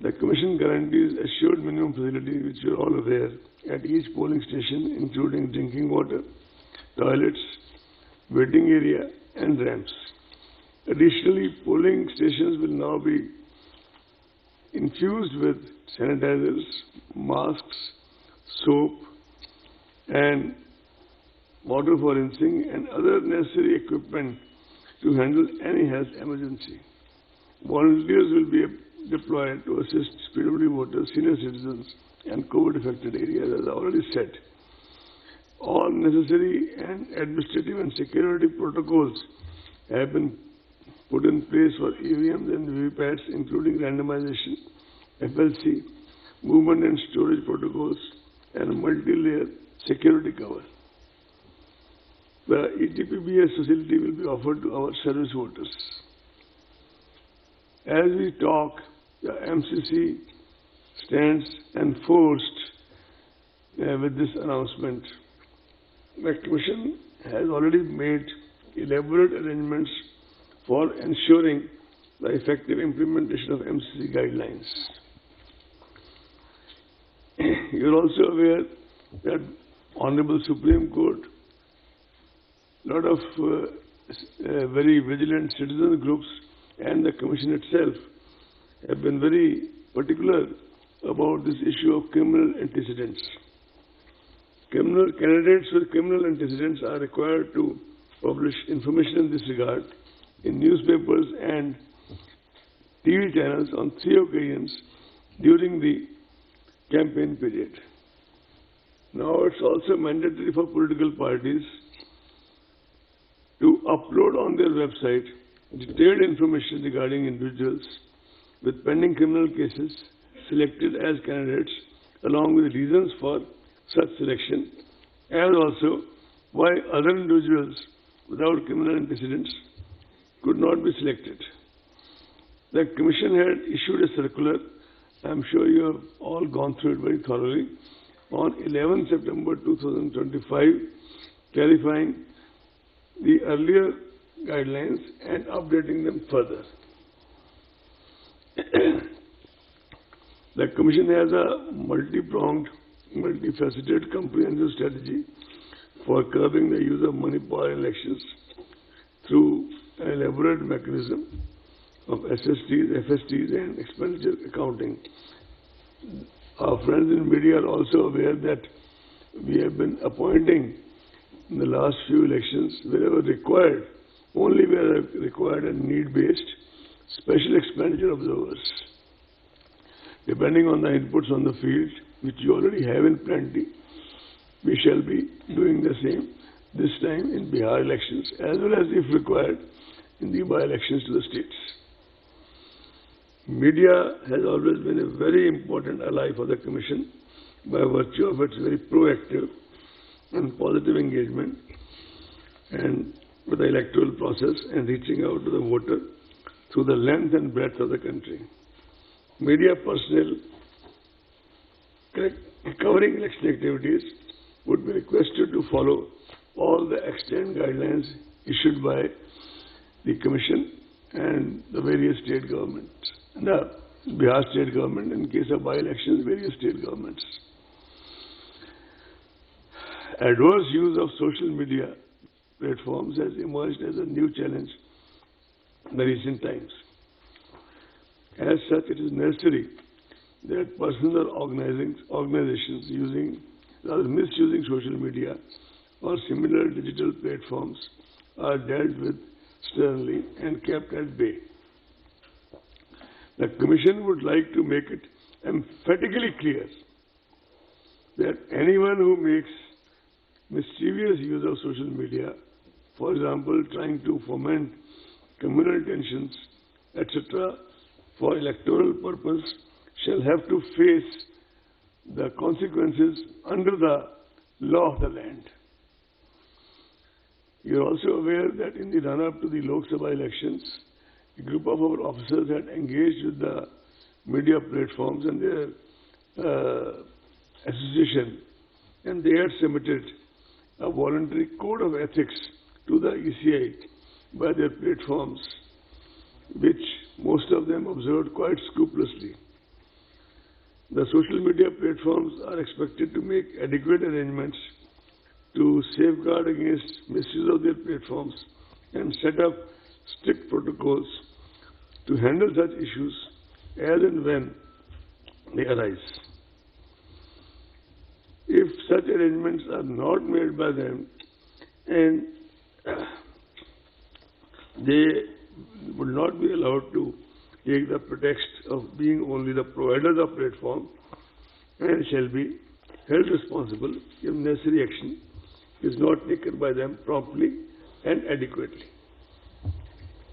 The Commission guarantees assured minimum facilities, which you are all aware, at each polling station, including drinking water, toilets, waiting area, and ramps. Additionally, polling stations will now be infused with sanitizers, masks, soap, and water for rinsing and other necessary equipment to handle any health emergency. Volunteers will be deployed to assist PWD voters, senior citizens, and COVID-affected areas, as I already said. All necessary and administrative and security protocols have been put in place for EVMs and VVPATs, including randomization, FLC, movement and storage protocols, and multi-layer security cover. The ETPBS facility will be offered to our service voters. As we talk, the MCC stands enforced with this announcement. The Commission has already made elaborate arrangements for ensuring the effective implementation of MCC guidelines. You are also aware that Honorable Supreme Court, a lot of very vigilant citizen groups and the Commission itself have been very particular about this issue of criminal antecedents. Candidates with criminal antecedents are required to publish information in this regard in newspapers and TV channels on 3 occasions during the campaign period. Now it's also mandatory for political parties to upload on their website detailed information regarding individuals with pending criminal cases selected as candidates, along with reasons for such selection, and also why other individuals without criminal antecedents could not be selected. The Commission had issued a circular, I am sure you have all gone through it very thoroughly, on 11 September 2025, clarifying the earlier guidelines and updating them further. The Commission has a multi-pronged, multifaceted, comprehensive strategy for curbing the use of money power in elections through an elaborate mechanism of SSTs, FSTs, and expenditure accounting. Our friends in media are also aware that we have been appointing in the last few elections, wherever required, only where required and need-based, special expenditure observers. Depending on the inputs on the field, which you already have in plenty, we shall be doing the same this time in Bihar elections, as well as, if required, in the by-elections to the states. Media has always been a very important ally for the Commission by virtue of its very proactive and positive engagement and with the electoral process and reaching out to the voter through the length and breadth of the country. Media personnel covering election activities would be requested to follow all the extant guidelines issued by the Commission and the various state governments, the Bihar state government, in case of by-elections, various state governments. Adverse use of social media platforms has emerged as a new challenge in the recent times. As such, it is necessary that persons or organizations misusing social media or similar digital platforms are dealt with sternly and kept at bay. The Commission would like to make it emphatically clear that anyone who makes mischievous use of social media, for example, trying to foment communal tensions, etc., for electoral purpose, shall have to face the consequences under the law of the land. You are also aware that in the run-up to the Lok Sabha elections, a group of our officers had engaged with the media platforms and their association, and they had submitted a voluntary code of ethics to the ECI by their platforms, which most of them observed quite scrupulously. The social media platforms are expected to make adequate arrangements to safeguard against misuse of their platforms and set up strict protocols to handle such issues as and when they arise. If such arrangements are not made by them and they would not be allowed to take the pretext of being only the providers of platform and shall be held responsible if necessary action is not taken by them promptly and adequately.